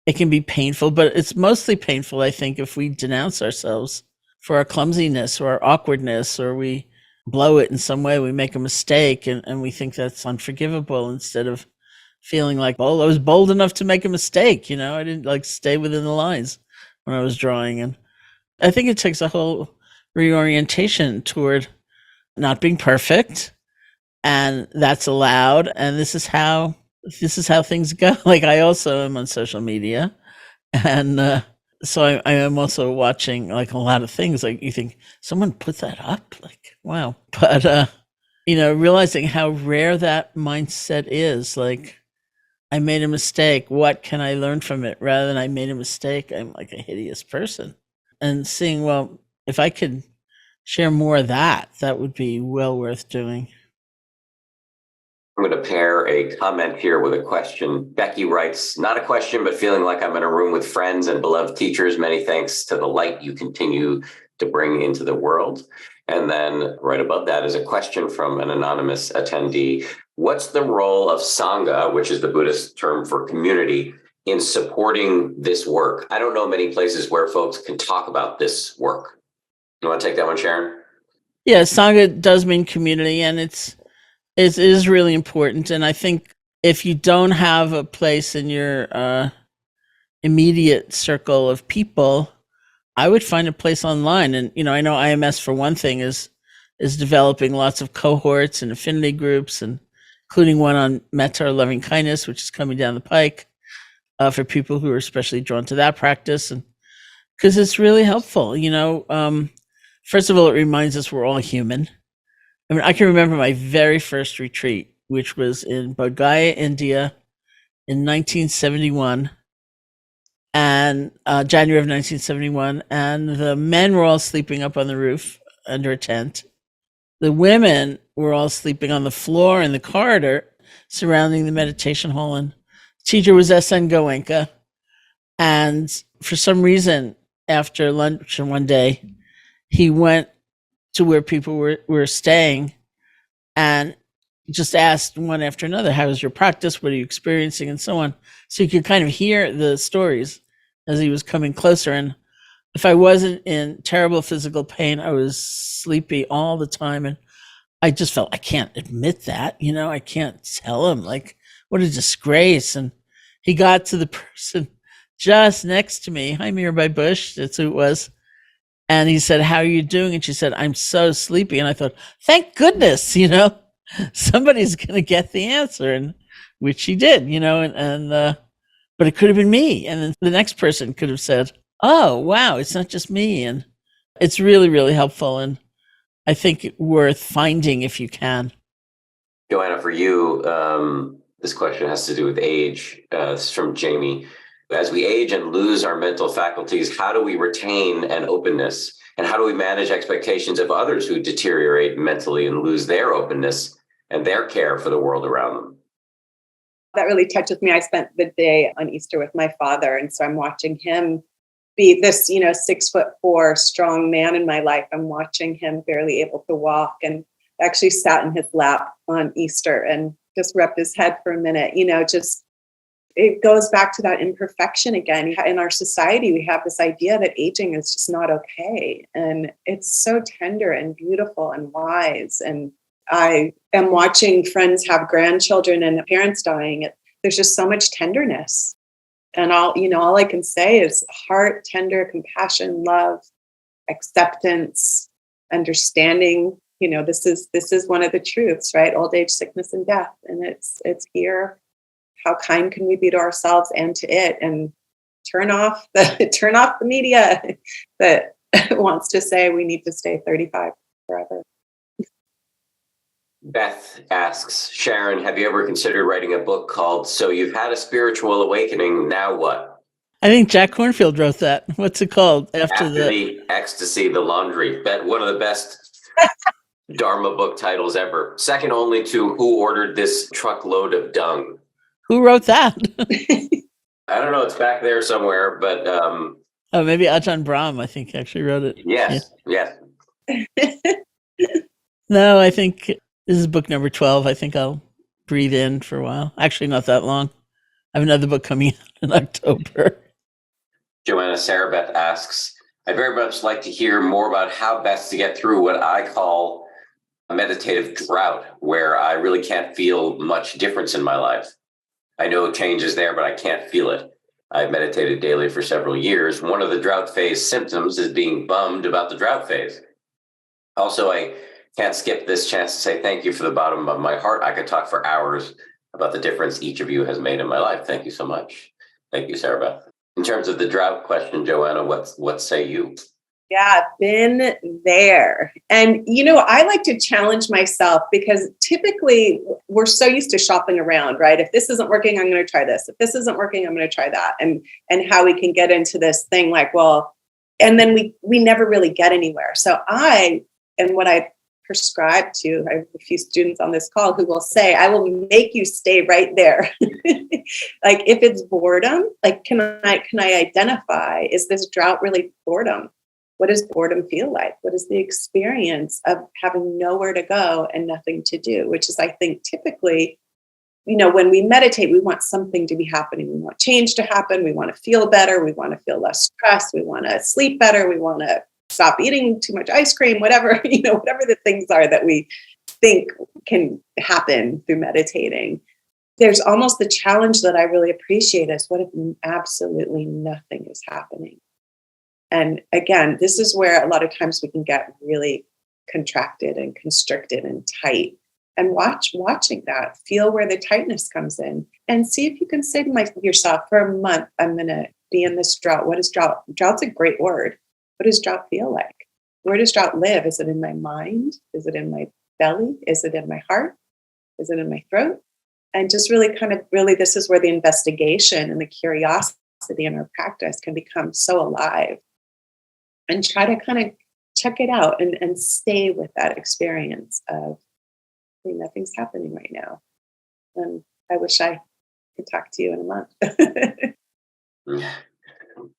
Speaker 1: it can be painful, but it's mostly painful, I think, if we denounce ourselves for our clumsiness or our awkwardness, or we blow it in some way, we make a mistake and we think that's unforgivable, instead of feeling like, oh, I was bold enough to make a mistake. I didn't stay within the lines when I was drawing. And I think it takes a whole reorientation toward not being perfect, and that's allowed. And this is how things go. Like, I also am on social media, and So I am also watching like a lot of things. Like you think someone put that up, like wow. But realizing how rare that mindset is. Like I made a mistake. What can I learn from it? Rather than I made a mistake, I'm like a hideous person. And seeing, well, if I could share more of that, that would be well worth doing.
Speaker 4: I'm going to pair a comment here with a question. Becky writes, not a question, but feeling like I'm in a room with friends and beloved teachers. Many thanks to the light you continue to bring into the world. And then right above that is a question from an anonymous attendee. What's the role of Sangha, which is the Buddhist term for community, in supporting this work? I don't know many places where folks can talk about this work. You want to take that one, Sharon?
Speaker 1: Yeah, Sangha does mean community, and it is really important. And I think if you don't have a place in your immediate circle of people, I would find a place online. And I know IMS, for one thing, is developing lots of cohorts and affinity groups, and including one on metta or loving kindness, which is coming down the pike for people who are especially drawn to that practice, and because it's really helpful. First of all, it reminds us we're all human. I mean, I can remember my very first retreat, which was in Bodh Gaya, India, in 1971, and January of 1971, and the men were all sleeping up on the roof under a tent. The women were all sleeping on the floor in the corridor surrounding the meditation hall, and the teacher was S.N. Goenka. And for some reason, after lunch one day, he went to where people were staying and just asked one after another, how was your practice? What are you experiencing? And so on. So you could kind of hear the stories as he was coming closer. And if I wasn't in terrible physical pain, I was sleepy all the time. And I just felt, I can't admit that, I can't tell him, like, what a disgrace. And he got to the person just next to me. Hi, Mirabai Bush. That's who it was. And he said, how are you doing? And she said, I'm so sleepy. And I thought, thank goodness, somebody's going to get the answer. And which she did, but it could have been me. And then the next person could have said, oh, wow, it's not just me. And it's really, really helpful. And I think it worth finding if you can.
Speaker 4: JoAnna, for you, this question has to do with age. This is from Jamie. As we age and lose our mental faculties, how do we retain an openness? And how do we manage expectations of others who deteriorate mentally and lose their openness and their care for the world around them?
Speaker 5: That really touches me. I spent the day on Easter with my father, and so I'm watching him be this, 6'4" strong man in my life. I'm watching him barely able to walk, and actually sat in his lap on Easter and just rubbed his head for a minute. It goes back to that imperfection again. In our society, we have this idea that aging is just not okay. And it's so tender and beautiful and wise. And I am watching friends have grandchildren and parents dying. There's just so much tenderness. And all I can say is heart, tender, compassion, love, acceptance, understanding. This is one of the truths, right? Old age, sickness, and death. And it's here. How kind can we be to ourselves and to it? And turn off the media that wants to say we need to stay 35 forever.
Speaker 4: Beth asks, Sharon, have you ever considered writing a book called So You've Had a Spiritual Awakening, Now What?
Speaker 1: I think Jack Kornfield wrote that. What's it called? After
Speaker 4: the Ecstasy, the Laundry. One of the best Dharma book titles ever. Second only to Who Ordered This Truckload of Dung?
Speaker 1: Who wrote that?
Speaker 4: I don't know. It's back there somewhere, but...
Speaker 1: maybe Ajahn Brahm, I think, actually wrote it.
Speaker 4: Yes.
Speaker 1: No, I think this is book number 12. I think I'll breathe in for a while. Actually, not that long. I have another book coming out in October.
Speaker 4: JoAnna, Sarah Beth asks, I'd very much like to hear more about how best to get through what I call a meditative drought, where I really can't feel much difference in my life. I know change is there, but I can't feel it. I've meditated daily for several years. One of the drought phase symptoms is being bummed about the drought phase. Also, I can't skip this chance to say thank you from the bottom of my heart. I could talk for hours about the difference each of you has made in my life. Thank you so much. Thank you, Sarah Beth. In terms of the drought question, JoAnna, what say you?
Speaker 5: Yeah, been there. And, I like to challenge myself because typically we're so used to shopping around, right? If this isn't working, I'm going to try this. If this isn't working, I'm going to try that. And how we can get into this thing like, well, and then we never really get anywhere. So what I prescribe to, I have a few students on this call who will say, I will make you stay right there. Like if it's boredom, like, can I identify, is this drought really boredom? What does boredom feel like? What is the experience of having nowhere to go and nothing to do? Which is, I think, typically, when we meditate, we want something to be happening. We want change to happen. We want to feel better. We want to feel less stressed. We want to sleep better. We want to stop eating too much ice cream, whatever the things are that we think can happen through meditating. There's almost the challenge that I really appreciate is, what if absolutely nothing is happening? And again, this is where a lot of times we can get really contracted and constricted and tight. And watching that, feel where the tightness comes in, and see if you can say to yourself, for a month, I'm going to be in this drought. What is drought? Drought's a great word. What does drought feel like? Where does drought live? Is it in my mind? Is it in my belly? Is it in my heart? Is it in my throat? And just really this is where the investigation and the curiosity in our practice can become so alive. And try to kind of check it out and stay with that experience of, nothing's happening right now. And I wish I could talk to you in a month.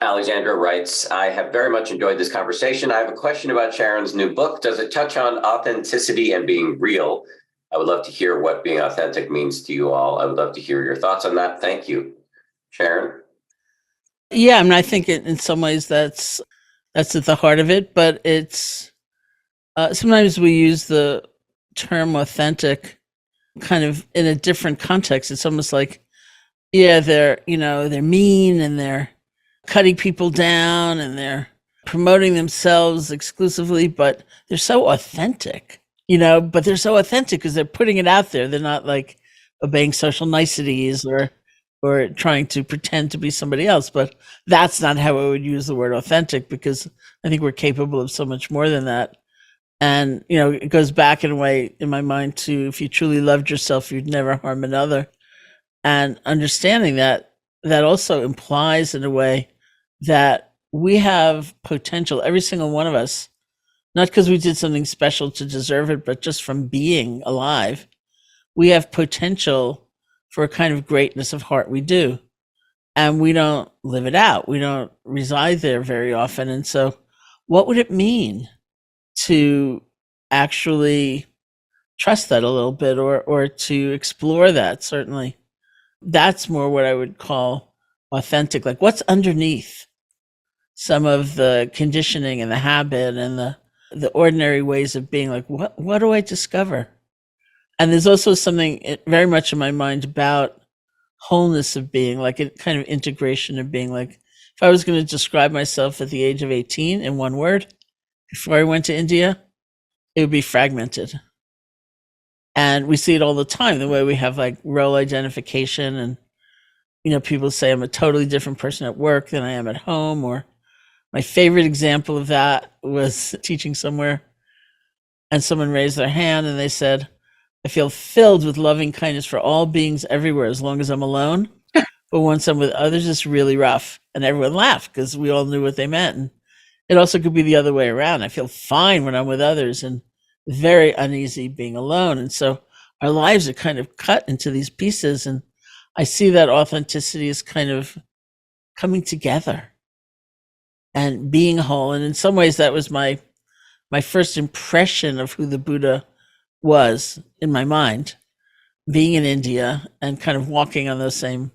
Speaker 4: Alexandra writes, I have very much enjoyed this conversation. I have a question about Sharon's new book. Does it touch on authenticity and being real? I would love to hear what being authentic means to you all. I would love to hear your thoughts on that. Thank you. Sharon?
Speaker 1: Yeah, I mean, I think in some ways that's at the heart of it, but it's sometimes we use the term authentic kind of in a different context. It's almost like, yeah, they're mean and they're cutting people down and they're promoting themselves exclusively, but they're so authentic, but they're so authentic because they're putting it out there. They're not like obeying social niceties or trying to pretend to be somebody else. But that's not how I would use the word authentic, because I think we're capable of so much more than that. And, it goes back in a way in my mind to, if you truly loved yourself, you'd never harm another. And understanding that also implies in a way that we have potential, every single one of us, not because we did something special to deserve it, but just from being alive, we have potential for a kind of greatness of heart. We do. And we don't live it out. We don't reside there very often. And so what would it mean to actually trust that a little bit, or to explore that? Certainly, that's more what I would call authentic. Like, what's underneath some of the conditioning and the habit and the ordinary ways of being? Like, what do I discover? And there's also something very much in my mind about wholeness of being, like a kind of integration of being. Like, if I was going to describe myself at the age of 18 in one word, before I went to India, it would be fragmented. And we see it all the time, the way we have like role identification, and people say I'm a totally different person at work than I am at home. Or my favorite example of that was teaching somewhere, and someone raised their hand and they said, I feel filled with loving kindness for all beings everywhere as long as I'm alone. But once I'm with others, it's really rough. And everyone laughed because we all knew what they meant. And it also could be the other way around. I feel fine when I'm with others and very uneasy being alone. And so our lives are kind of cut into these pieces. And I see that authenticity is kind of coming together and being whole. And in some ways, that was my first impression of who the Buddha was in my mind, being in India and kind of walking on those same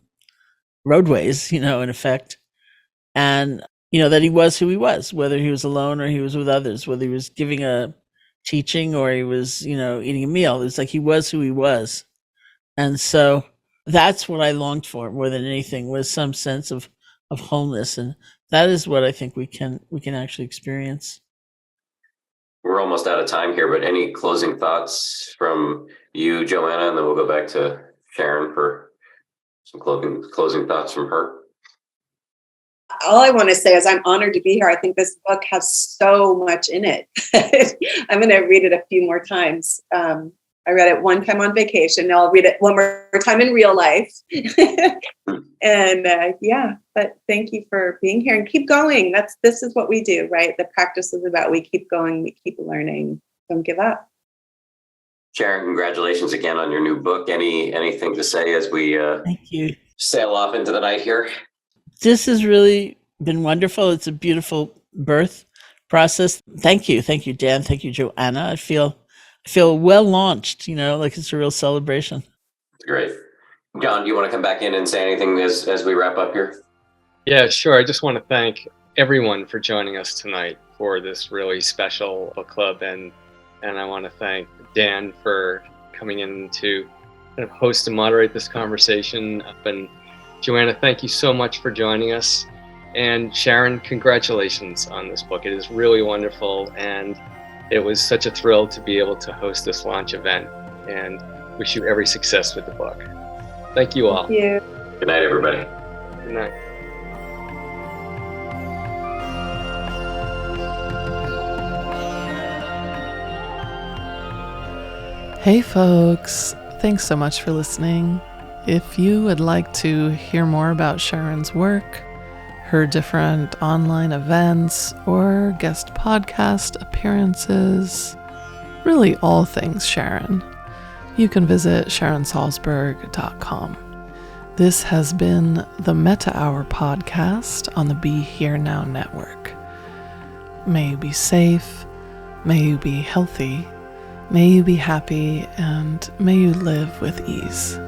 Speaker 1: roadways, in effect. And, that he was who he was, whether he was alone or he was with others, whether he was giving a teaching or he was, eating a meal. It's like he was who he was. And so that's what I longed for more than anything, was some sense of wholeness. And that is what I think we can actually experience.
Speaker 4: We're almost out of time here, but any closing thoughts from you, JoAnna, and then we'll go back to Sharon for some closing thoughts from her.
Speaker 5: all I want to say is I'm honored to be here. I think this book has so much in it. I'm going to read it a few more times. I read it one time on vacation. Now I'll read it one more time in real life. And but thank you for being here and keep going. This is what we do, right? The practice is about we keep going, we keep learning. Don't give up.
Speaker 4: Sharon, congratulations again on your new book. Anything to say as we
Speaker 1: Thank you.
Speaker 4: sail off into the night here?
Speaker 1: This has really been wonderful. It's a beautiful birth process. Thank you, Dan. Thank you, JoAnna. I feel well launched. Like it's a real celebration.
Speaker 4: Great. John, do you want to come back in and say anything as we wrap up here?
Speaker 3: Yeah, sure. I just want to thank everyone for joining us tonight for this really special book club, and I want to thank Dan for coming in to kind of host and moderate this conversation. And JoAnna, thank you so much for joining us. And Sharon, congratulations on this book. It is really wonderful, and it was such a thrill to be able to host this launch event, and wish you every success with the book. Thank you all.
Speaker 5: Thank you.
Speaker 4: Good night, everybody.
Speaker 3: Good night.
Speaker 2: Hey folks, thanks so much for listening. If you would like to hear more about Sharon's work, her different online events, or guest podcast appearances, really all things Sharon, you can visit SharonSalzberg.com. This has been the Metta Hour Podcast on the Be Here Now Network. May you be safe, may you be healthy, may you be happy, and may you live with ease.